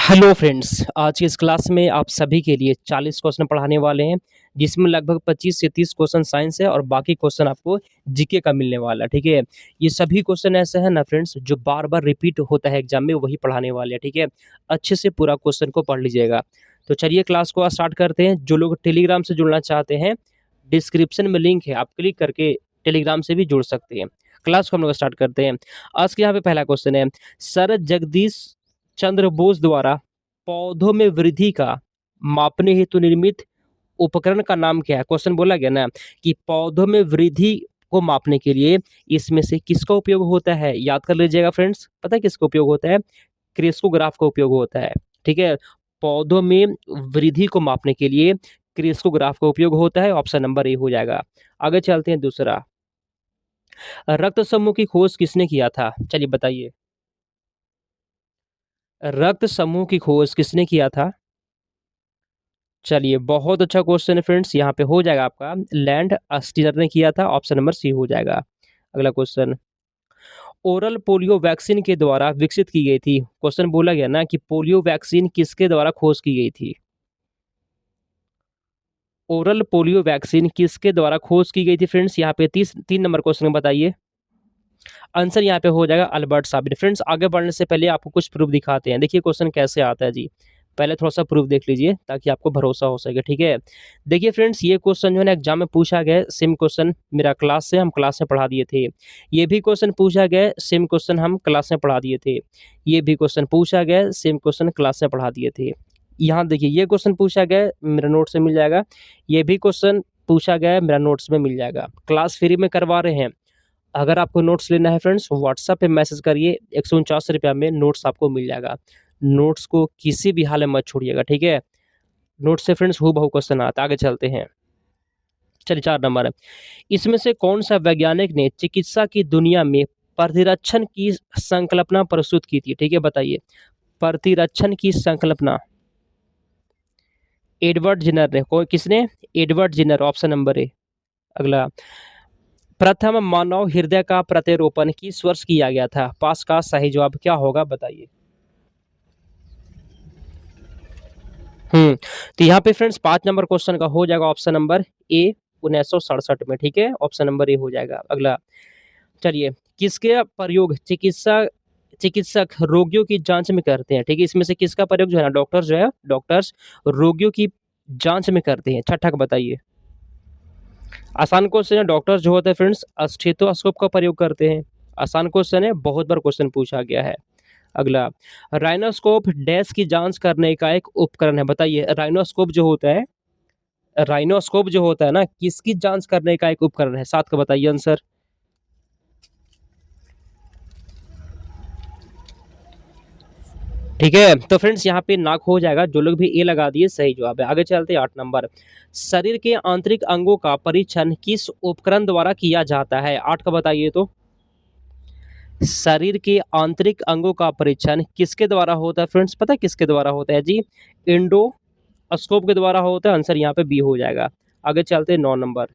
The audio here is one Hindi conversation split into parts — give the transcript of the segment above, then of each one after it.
हेलो फ्रेंड्स, आज की इस क्लास में आप सभी के लिए 40 क्वेश्चन पढ़ाने वाले हैं, जिसमें लगभग 25 से 30 क्वेश्चन साइंस है और बाकी क्वेश्चन आपको जीके का मिलने वाला है। ठीक है, ये सभी क्वेश्चन ऐसे हैं ना फ्रेंड्स, जो बार बार रिपीट होता है एग्जाम में, वही पढ़ाने वाले हैं। ठीक है, अच्छे से पूरा क्वेश्चन को पढ़ लीजिएगा। तो चलिए क्लास को स्टार्ट करते हैं। जो लोग टेलीग्राम से जुड़ना चाहते हैं, डिस्क्रिप्शन में लिंक है, आप क्लिक करके टेलीग्राम से भी जुड़ सकते हैं। क्लास को हम लोग स्टार्ट करते हैं। आज के यहाँ पे पहला क्वेश्चन है, सर जगदीश चंद्र बोस द्वारा पौधों में वृद्धि का मापने हेतु निर्मित उपकरण का नाम क्या है। क्वेश्चन बोला गया ना कि पौधों में वृद्धि को मापने के लिए इसमें से किसका उपयोग होता है। याद कर लीजिएगा फ्रेंड्स, पता है किसका उपयोग होता है? क्रेस्कोग्राफ का उपयोग होता है। ठीक है, पौधों में वृद्धि को मापने के लिए क्रेस्कोग्राफ का उपयोग होता है। ऑप्शन नंबर ए हो जाएगा। आगे चलते हैं। दूसरा, रक्त समूह की खोज किसने किया था? चलिए बताइए, रक्त समूह की खोज किसने किया था? चलिए, बहुत अच्छा क्वेश्चन है फ्रेंड्स, यहाँ पे हो जाएगा आपका लैंड अस्टीनर ने किया था। ऑप्शन नंबर सी हो जाएगा। अगला क्वेश्चन, ओरल पोलियो वैक्सीन के द्वारा विकसित की गई थी। क्वेश्चन बोला गया ना कि पोलियो वैक्सीन किसके द्वारा खोज की गई थी। ओरल पोलियो वैक्सीन किसके द्वारा खोज की गई थी फ्रेंड्स? यहाँ पे 3 नंबर क्वेश्चन में बताइए। आंसर यहाँ पे हो जाएगा अल्बर्ट साबिन। फ्रेंड्स, आगे बढ़ने से पहले आपको कुछ प्रूफ दिखाते हैं। देखिए क्वेश्चन कैसे आता है जी। पहले थोड़ा सा प्रूफ देख लीजिए ताकि आपको भरोसा हो सके। ठीक है, देखिए फ्रेंड्स, ये क्वेश्चन जो है ना एग्जाम में पूछा गया है। सेम क्वेश्चन मेरा क्लास से हम क्लास में पढ़ा दिए थे। ये भी क्वेश्चन पूछा गया है, सेम क्वेश्चन हम क्लास में पढ़ा दिए थे। ये भी क्वेश्चन पूछा गया है, सेम क्वेश्चन क्लास में पढ़ा दिए थे। यहाँ देखिए, ये क्वेश्चन पूछा गया है, मेरा नोट से मिल जाएगा। ये भी क्वेश्चन पूछा गया है, मेरा नोट्स में मिल जाएगा। क्लास फ्री में करवा रहे हैं। अगर आपको नोट्स लेना है फ्रेंड्स, व्हाट्सएप पे मैसेज करिए, 149 रुपया में नोट्स आपको मिल जाएगा। नोट्स को किसी भी हाल में मत छोड़िएगा। ठीक है, नोट्स से फ्रेंड्स हूबहू क्वेश्चन आता है। आगे चलते हैं। चलिए, 4 नंबर है, इसमें से कौन सा वैज्ञानिक ने चिकित्सा की दुनिया में प्रतिरक्षण की संकल्पना प्रस्तुत की थी? ठीक है, बताइए, प्रतिरक्षण की संकल्पना एडवर्ड जिनर ने। कौन, किसने? Edward zener. Option number A. अगला, प्रथम मानव हृदय का प्रत्यारोपण किस वर्ष किया गया था? पास का सही जवाब क्या होगा, बताइए। तो यहाँ पे फ्रेंड्स 5 नंबर क्वेश्चन का हो जाएगा ऑप्शन नंबर ए, 1967 में। ठीक है, ऑप्शन नंबर ए हो जाएगा। अगला, चलिए, किसके प्रयोग चिकित्सक रोगियों की जांच में करते हैं? ठीक है, इसमें से किसका प्रयोग जो है ना, डॉक्टर्स जो है, डॉक्टर्स रोगियों की जांच में करते हैं। छठा का बताइए। आसान क्वेश्चन है। डॉक्टर्स जो होते हैं फ्रेंड्स स्टेथोस्कोप का प्रयोग करते हैं। आसान क्वेश्चन है, बहुत बार क्वेश्चन पूछा गया है। अगला, राइनोस्कोप डैश की जांच करने का एक उपकरण है। बताइए, राइनोस्कोप जो होता है, राइनोस्कोप जो होता है ना, किसकी जांच करने का एक उपकरण है? 7 का बताइए आंसर। ठीक है, तो फ्रेंड्स यहाँ पे नाक हो जाएगा। जो लोग भी ए लगा दिए, सही जवाब है। आगे चलते हैं। 8 नंबर, शरीर के आंतरिक अंगों का परीक्षण किस उपकरण द्वारा किया जाता है? 8 का बताइए। तो शरीर के आंतरिक अंगों का परीक्षण किसके द्वारा होता है फ्रेंड्स? पता है किसके द्वारा होता है जी? एंडोस्कोप के द्वारा होता है। आंसर यहाँ पे बी हो जाएगा। आगे चलते हैं। 9 नंबर,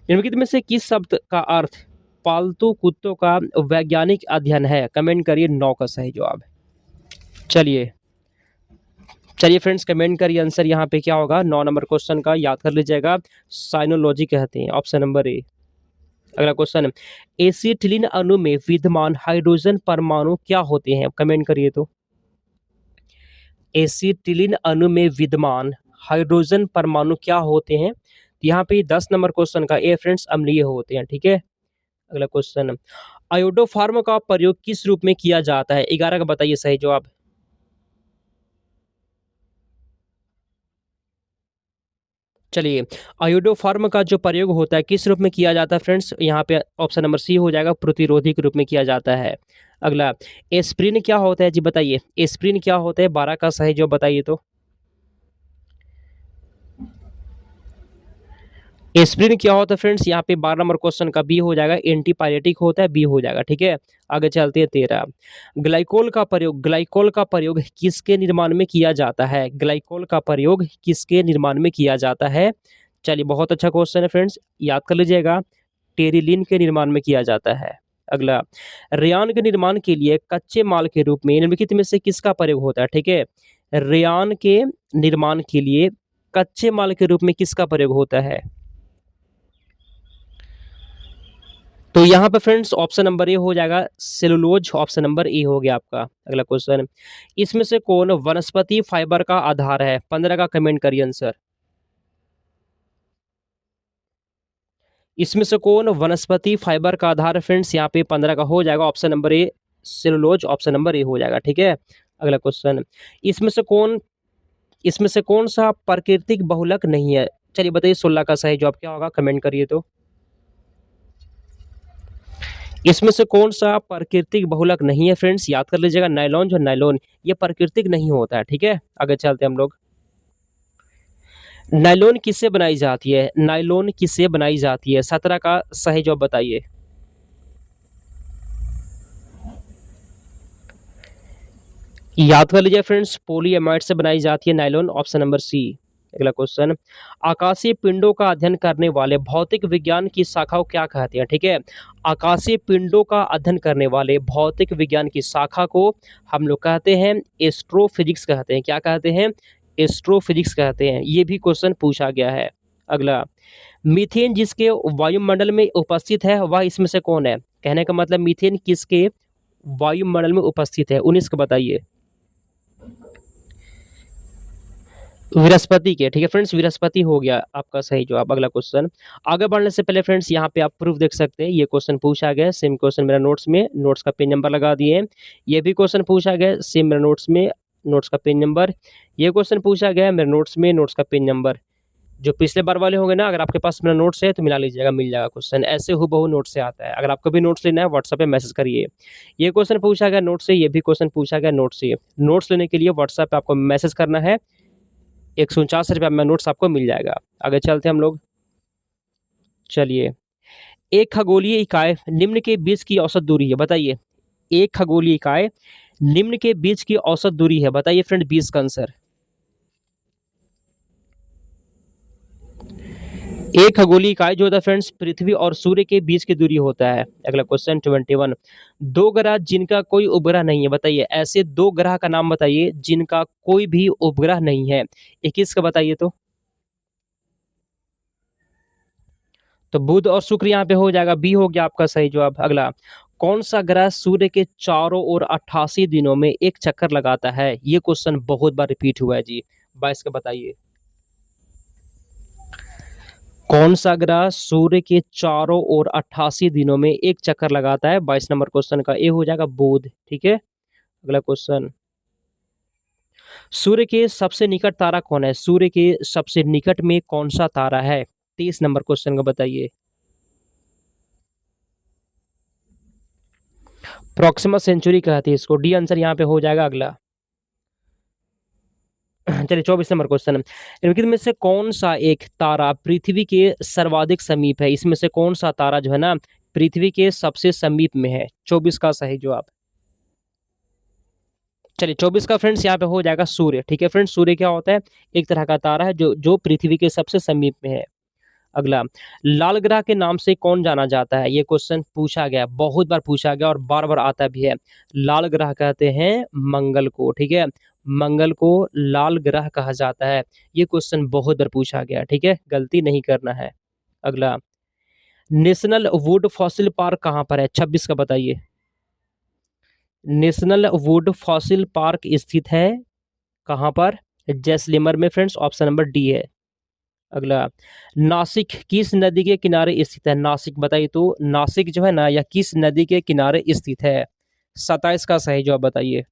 निम्नलिखित में से किस शब्द का अर्थ पालतू कुत्तों का वैज्ञानिक अध्ययन है? कमेंट करिए 9 का सही जवाब। चलिए चलिए फ्रेंड्स, कमेंट करिए आंसर यहाँ पे क्या होगा। 9 नंबर क्वेश्चन का याद कर लीजिएगा, साइनोलॉजी कहते हैं। Option number A. अगला क्वेश्चन, एसिटिलीन अणु में विद्यमान हाइड्रोजन परमाणु क्या होते हैं? कमेंट करिए। तो एसिटिलीन अणु में विद्यमान हाइड्रोजन परमाणु क्या होते हैं? यहाँ पे 10 नंबर क्वेश्चन का ए फ्रेंड्स, अम्लीय होते हैं। ठीक है, अगला क्वेश्चन, आयोडोफार्म का प्रयोग किस रूप में किया जाता है? 11 का बताइए सही जवाब। चलिए, आयोडोफार्म का जो प्रयोग होता है किस रूप में किया जाता है फ्रेंड्स? यहाँ पे ऑप्शन नंबर सी हो जाएगा, प्रतिरोधी के रूप में किया जाता है। अगला, एस्प्रिन क्या होता है जी? बताइए, एस्प्रिन क्या होता है? 12 का सही जवाब बताइए। तो एस्प्रिन क्या होता है फ्रेंड्स? यहाँ पे 12 नंबर क्वेश्चन का बी हो जाएगा, एंटीपायरेटिक होता है, बी हो जाएगा। ठीक है, आगे चलते हैं। 13, ग्लाइकोल का प्रयोग किसके निर्माण में किया जाता है? ग्लाइकोल का प्रयोग किसके निर्माण में किया जाता है? चलिए, बहुत अच्छा क्वेश्चन है फ्रेंड्स, याद कर लीजिएगा, टेरिलिन के निर्माण में किया जाता है। अगला, रेयान के निर्माण के लिए कच्चे माल के रूप में निम्नलिखित में से किसका प्रयोग होता है? ठीक है, रेयान के निर्माण के लिए कच्चे माल के रूप में किसका प्रयोग होता है? तो यहाँ पे फ्रेंड्स ऑप्शन नंबर ए हो जाएगा सेलुलोज, ऑप्शन नंबर ए हो गया आपका। अगला क्वेश्चन, इसमें से कौन वनस्पति फाइबर का आधार है? 15 का कमेंट करिए आंसर। इसमें से कौन वनस्पति फाइबर का आधार है फ्रेंड्स? यहाँ पे 15 का हो जाएगा option number A cellulose, option number A हो जाएगा। ठीक है, अगला क्वेश्चन, इसमें से कौन इसमें से कौन सा प्राकृतिक बहुलक नहीं है? चलिए बताइए 16 का सही जवाब क्या होगा, कमेंट करिए। तो इसमें से कौन सा प्राकृतिक बहुलक नहीं है फ्रेंड्स? याद कर लीजिएगा, नायलॉन, जो नायलॉन ये प्राकृतिक नहीं होता है। ठीक है, आगे चलते हैं हम लोग। नायलॉन किससे बनाई जाती है? नायलॉन किससे बनाई जाती है? 17 का सही जवाब बताइए। याद कर लीजिए फ्रेंड्स, पॉलीएमाइड से बनाई जाती है नायलॉन, ऑप्शन नंबर सी। अगला क्वेश्चन, आकाशीय पिंडों का अध्ययन करने वाले भौतिक विज्ञान की शाखा को क्या कहते हैं? ठीक है, आकाशीय पिंडों का अध्ययन करने वाले भौतिक विज्ञान की शाखा को हम लोग कहते हैं एस्ट्रोफिजिक्स कहते हैं। क्या कहते हैं? एस्ट्रोफिजिक्स कहते हैं। ये भी क्वेश्चन पूछा गया है। अगला, मीथेन जिसके वायुमंडल में उपस्थित है वह इसमें से कौन है? कहने का मतलब मीथेन किसके वायुमंडल में उपस्थित है? 19 का बताइए। बृहस्पति के। ठीक है फ्रेंड्स, बृहस्पति हो गया आपका सही जवाब। अगला क्वेश्चन, आगे बढ़ने से पहले फ्रेंड्स यहाँ पे आप प्रूफ देख सकते हैं। ये क्वेश्चन पूछा गया, सेम क्वेश्चन मेरा नोट्स में, नोट्स का पेज नंबर लगा दिए हैं। ये भी क्वेश्चन पूछा गया, सेम मेरा नोट्स में, नोट्स का पेज नंबर। ये क्वेश्चन पूछा गया मेरे नोट्स में, नोट्स का पेज नंबर। जो पिछले बार वाले होंगे ना, अगर आपके पास मेरा नोट्स है तो मिला लीजिएगा, मिल जाएगा क्वेश्चन। ऐसे हूबहू नोट्स से आता है। अगर आपको भी नोट्स लेना है व्हाट्सएप पे मैसेज करिए। ये क्वेश्चन पूछा गया नोट्स से, ये भी क्वेश्चन पूछा गया नोट्स से। नोट्स लेने के लिए व्हाट्सएप पे आपको मैसेज करना है, 149 रुपये में नोट्स आपको मिल जाएगा। आगे चलते हैं हम लोग। चलिए, एक खगोलीय इकाई निम्न के बीच की औसत दूरी है, बताइए। एक खगोलीय इकाई निम्न के बीच की औसत दूरी है, बताइए फ्रेंड 20 का आंसर। एक खगोलीय इकाई जो होता है फ्रेंड्स पृथ्वी और सूर्य के बीच की दूरी होता है। अगला क्वेश्चन 21, दो ग्रह जिनका कोई उपग्रह नहीं है, बताइए। ऐसे दो ग्रह का नाम बताइए जिनका कोई भी उपग्रह नहीं है। 21 का बताइए। तो बुध और शुक्र यहाँ पे हो जाएगा, बी हो गया आपका सही जवाब। अगला, कौन सा ग्रह सूर्य के चारों ओर 88 दिनों में एक चक्कर लगाता है? ये क्वेश्चन बहुत बार रिपीट हुआ है जी। 22 का बताइए। कौन सा ग्रह सूर्य के चारों ओर 88 दिनों में एक चक्कर लगाता है? 22 नंबर क्वेश्चन का ए हो जाएगा बुध। ठीक है, अगला क्वेश्चन, सूर्य के सबसे निकट तारा कौन है? सूर्य के सबसे निकट में कौन सा तारा है? 30 नंबर क्वेश्चन का बताइए। प्रॉक्सिमा सेंचुरी कहती है इसको, डी आंसर यहाँ पे हो जाएगा। अगला, चलिए 24 नंबर क्वेश्चन, निम्नलिखित में से कौन सा एक तारा पृथ्वी के सर्वाधिक समीप है? इसमें से कौन सा तारा जो है ना पृथ्वी के सबसे समीप में है? 24 का सही जवाब। चलिए 24 का फ्रेंड्स यहाँ पे हो जाएगा सूर्य। ठीक है फ्रेंड्स, सूर्य क्या होता है? एक तरह का तारा है जो जो पृथ्वी के सबसे समीप में है। अगला, लाल ग्रह के नाम से कौन जाना जाता है? ये क्वेश्चन पूछा गया, बहुत बार पूछा गया और बार बार आता भी है। लाल ग्रह कहते हैं मंगल को। ठीक है, मंगल को लाल ग्रह कहा जाता है। ये क्वेश्चन बहुत बार पूछा गया। ठीक है, गलती नहीं करना है। अगला, नेशनल वुड फॉसिल पार्क कहाँ पर है? 26 का बताइए। नेशनल वुड फॉसिल पार्क स्थित है कहाँ पर? जैसलमेर में फ्रेंड्स, ऑप्शन नंबर डी है। अगला, नासिक किस नदी के किनारे स्थित है? नासिक बताइए। तो नासिक जो है ना यह किस नदी के किनारे स्थित है? 27 का सही जवाब बताइए।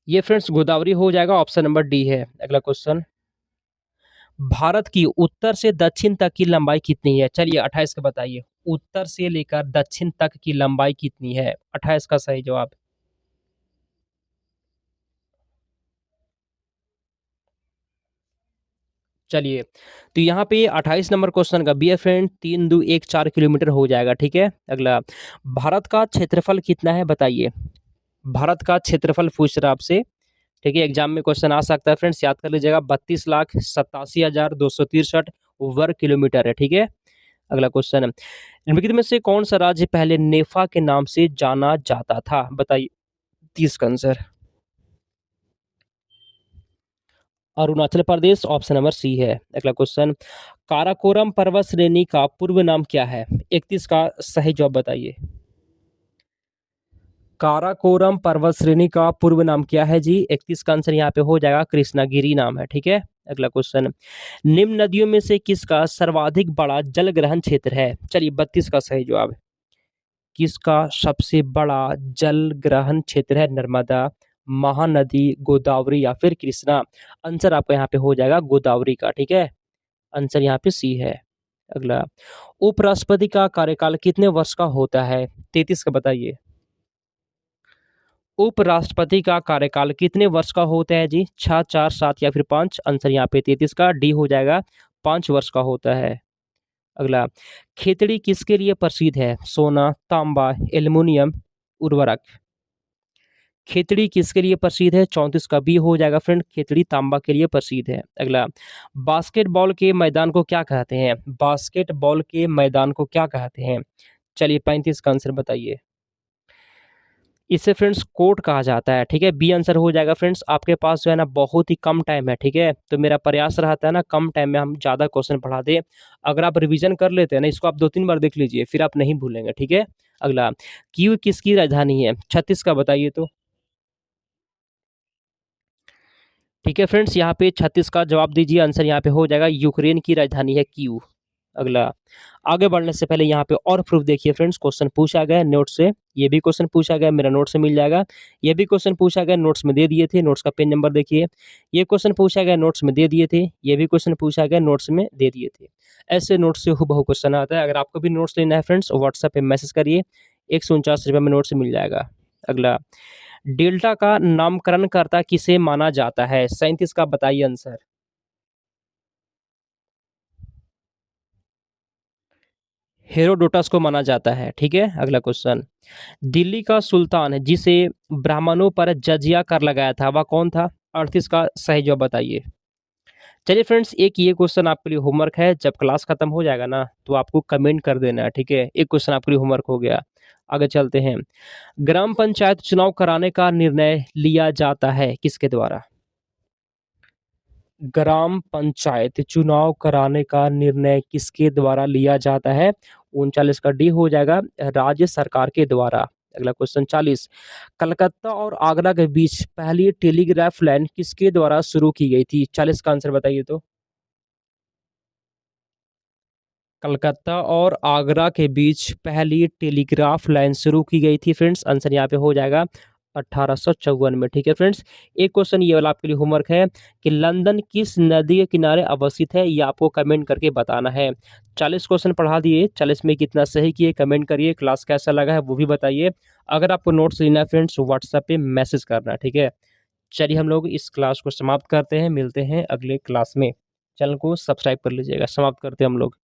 ये फ्रेंड्स गोदावरी हो जाएगा, ऑप्शन नंबर डी है। अगला क्वेश्चन, भारत की उत्तर से दक्षिण तक की लंबाई कितनी है? चलिए 28 का बताइए। उत्तर से लेकर दक्षिण तक की लंबाई कितनी है? 28 का सही जवाब। चलिए, तो यहाँ पे 28 नंबर क्वेश्चन का बी है फ्रेंड 3 2 1 4 किलोमीटर हो जाएगा। ठीक है, अगला, भारत का क्षेत्रफल कितना है बताइए। भारत का क्षेत्रफल पूछ रहा है आपसे। ठीक है, एग्जाम में क्वेश्चन आ सकता है फ्रेंड्स, याद कर लीजिएगा। 32,87,263 वर्ग किलोमीटर है। ठीक है, अगला क्वेश्चन, निम्नलिखित में से कौन सा राज्य पहले नेफा के नाम से जाना जाता था? बताइए 30 का answer. Arunachal Pradesh, option number C है। अगला क्वेश्चन, काराकोरम पर्वत श्रेणी का पूर्व नाम क्या है? 31 का सही जवाब बताइए। काराकोरम पर्वत श्रेणी का पूर्व नाम क्या है जी? 31 का आंसर यहाँ पे हो जाएगा कृष्णागिरी नाम है, ठीक है। अगला क्वेश्चन, निम्न नदियों में से किसका सर्वाधिक बड़ा जल ग्रहण क्षेत्र है? चलिए 32 का सही जवाब। किसका सबसे बड़ा जल ग्रहण क्षेत्र है? नर्मदा, महानदी, गोदावरी या फिर कृष्णा? आंसर आपका यहाँ पे हो जाएगा गोदावरी का, ठीक है। आंसर यहाँ पे सी है। अगला, उपराष्ट्रपति का कार्यकाल कितने वर्ष का होता है? 33 का बताइए। उपराष्ट्रपति का कार्यकाल कितने वर्ष का होता है जी? 6, 4, 7 या फिर 5? आंसर यहाँ पे 33 का डी हो जाएगा, 5 वर्ष का होता है। अगला, खेतड़ी किसके लिए प्रसिद्ध है? सोना, तांबा, एल्युमिनियम, उर्वरक? खेतड़ी किसके लिए प्रसिद्ध है? 34 का बी हो जाएगा फ्रेंड, खेतड़ी तांबा के लिए प्रसिद्ध है। अगला, बास्केटबॉल के मैदान को क्या कहते हैं? बास्केटबॉल के मैदान को क्या कहते हैं? चलिए 35 का आंसर बताइए। इसे फ्रेंड्स कोर्ट कहा जाता है, ठीक है। बी आंसर हो जाएगा फ्रेंड्स। आपके पास जो है ना बहुत ही कम टाइम है, ठीक है, तो मेरा प्रयास रहता है ना कम टाइम में हम ज़्यादा क्वेश्चन पढ़ा दें। अगर आप रिवीजन कर लेते हैं ना, इसको आप 2-3 बार देख लीजिए, फिर आप नहीं भूलेंगे, ठीक है। अगला, कीव किसकी राजधानी है? 36 का बताइए तो। ठीक है फ्रेंड्स, यहाँ पे 36 का जवाब दीजिए। आंसर यहाँ पे हो जाएगा यूक्रेन की राजधानी है कीव। अगला, आगे बढ़ने से पहले यहाँ पे और प्रूफ देखिए फ्रेंड्स, क्वेश्चन पूछा गया है नोट से। ये भी क्वेश्चन पूछा गया, मेरा नोट से मिल जाएगा। ये भी क्वेश्चन पूछा गया, नोट्स में दे दिए थे, नोट्स का पेज नंबर देखिए। ये क्वेश्चन पूछा गया, नोट्स में दे दिए थे। ये भी क्वेश्चन पूछा गया, नोट्स में दे दिए थे। ऐसे नोट्स से हूबहू क्वेश्चन आता है। अगर आपको भी नोट्स लेना है फ्रेंड्स, व्हाट्सएप पे मैसेज करिए, 149 रुपये में नोट्स मिल जाएगा। अगला, डेल्टा का नामकरण करता किसे माना जाता है? 37 का बताइए आंसर। हेरोडोटस को माना जाता है, ठीक है। अगला क्वेश्चन, दिल्ली का सुल्तान जिसे ब्राह्मणों पर जजिया कर लगाया था वह कौन था? 38 का सही जवाब बताइए। चलिए फ्रेंड्स, एक ये क्वेश्चन आपके लिए होमवर्क है, जब क्लास खत्म हो जाएगा ना तो आपको कमेंट कर देना है, ठीक है। एक क्वेश्चन आपके लिए होमवर्क हो गया। आगे चलते हैं, ग्राम पंचायत चुनाव कराने का निर्णय लिया जाता है किसके द्वारा? ग्राम पंचायत चुनाव कराने का निर्णय किसके द्वारा लिया जाता है? 39 का डी हो जाएगा, राज्य सरकार के द्वारा। अगला क्वेश्चन 40, कलकत्ता और आगरा के बीच पहली टेलीग्राफ लाइन किसके द्वारा शुरू की गई थी? 40 का आंसर बताइए तो। कलकत्ता और आगरा के बीच पहली टेलीग्राफ लाइन शुरू की गई थी फ्रेंड्स। आंसर यहाँ पे हो जाएगा 1854 में, ठीक है फ्रेंड्स। एक क्वेश्चन ये वाला आपके लिए होमवर्क है कि लंदन किस नदी के किनारे अवस्थित है? ये आपको कमेंट करके बताना है। 40 क्वेश्चन पढ़ा दिए, 40 में कितना सही किए कमेंट करिए। क्लास कैसा लगा है वो भी बताइए। अगर आपको नोट्स लेना है फ्रेंड्स, व्हाट्सएप पे मैसेज करना, ठीक है। चलिए हम लोग इस क्लास को समाप्त करते हैं, मिलते हैं अगले क्लास में। चैनल को सब्सक्राइब कर लीजिएगा। समाप्त करते हैं हम लोग।